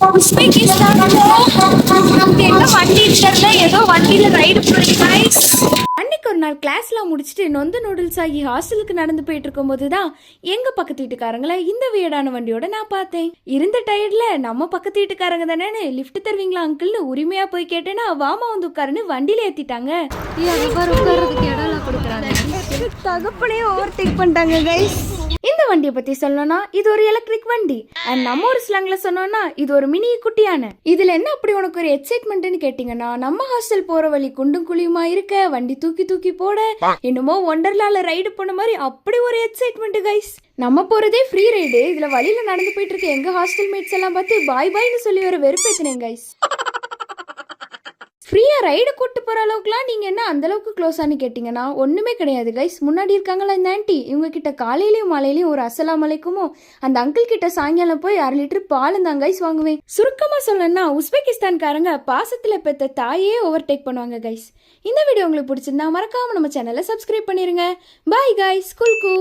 உஸ்பெகிஸ்தான்ல நமக்கு எங்க வண்டி இருக்கிறதுல ஏதோ வண்டியில ரைடு போறீங்க guys. அன்னைக்கு ஒரு நாள் கிளாஸ்லாம் முடிச்சுட்டு நொந்து நூடுல்ஸ் ஆகி ஹாஸ்டலுக்கு நடந்து போயிட்டு இருக்கும்போது தான் எங்க பக்கத்து வீட்டுக்காரங்களை இந்த வியடான வண்டியோட நான் பார்த்தேன். இருந்த டயர்ட்ல நம்ம பக்கத்து வீட்டுக்காரங்க தானே லிஃப்ட் தருவீங்களா அங்கிள்னு உரிமையா போய் கேட்டேன்னா வாமா வந்து உட்காருன்னு வண்டியில ஏத்திட்டாங்க. தகப்பனே ஓவர் டேக் பண்ணிட்டாங்க கைஸ். இந்த வண்டியை பத்தி சொல்லணும்னா இது ஒரு எலக்ட்ரிக் வண்டி அண்ட் நம்ம ஒரு ஸ்லாங்ல சொன்னோம்னா இது ஒரு மினி குட்டியான. இதுல என்ன அப்படி உனக்கு ஒரு எக்ஸைட்மெண்ட்னு கேட்டீங்கன்னா நம்ம ஹாஸ்டல் போற வழி குண்டும் குழியுமா இருக்க வண்டி தூக்கி தூக்கி போட என்னமோ ஒண்டர்லால ரைடு போன மாதிரி அப்படி ஒரு எக்ஸைட்மெண்ட் கைஸ். நம்ம போறதே ஃப்ரீ ரைடு, இதுல வழியில நடந்து போயிட்டு இருக்க எங்க ஹாஸ்டல் மேட்ஸ் எல்லாம் பார்த்து பாய் பாய்னு சொல்லி ஒரு வெறுப்பேத்தினேன் கைஸ். ஃப்ரீயா ரைடு கூட்டு போற அளவுக்குலாம் நீங்க என்ன அந்த அளவுக்கு க்ளோஸானு கேட்டீங்கன்னா ஒண்ணுமே கிடையாது கைஸ். முன்னாடி இருக்காங்களா இந்த ஆண்டி, இவங்க கிட்ட காலையிலயும் மாலையிலயும் ஒரு அஸ்ஸலாமு அலைக்குமோ அந்த அங்கிள் கிட்ட சாயங்காலம் போய் 1/2 லிட்டர் பால் தான் கைஸ் வாங்குவேன். சுருக்கமா சொல்லணும்னா உஸ்பெகிஸ்தான்காரங்க பாசத்துல பெத்த தாயே ஓவர் டேக் பண்ணுவாங்க கைஸ். இந்த வீடியோ உங்களுக்கு பிடிச்சிருந்தா மறக்காம நம்ம சேனலை சப்ஸ்கிரைப் பண்ணிருங்க. Bye guys, குல்கு.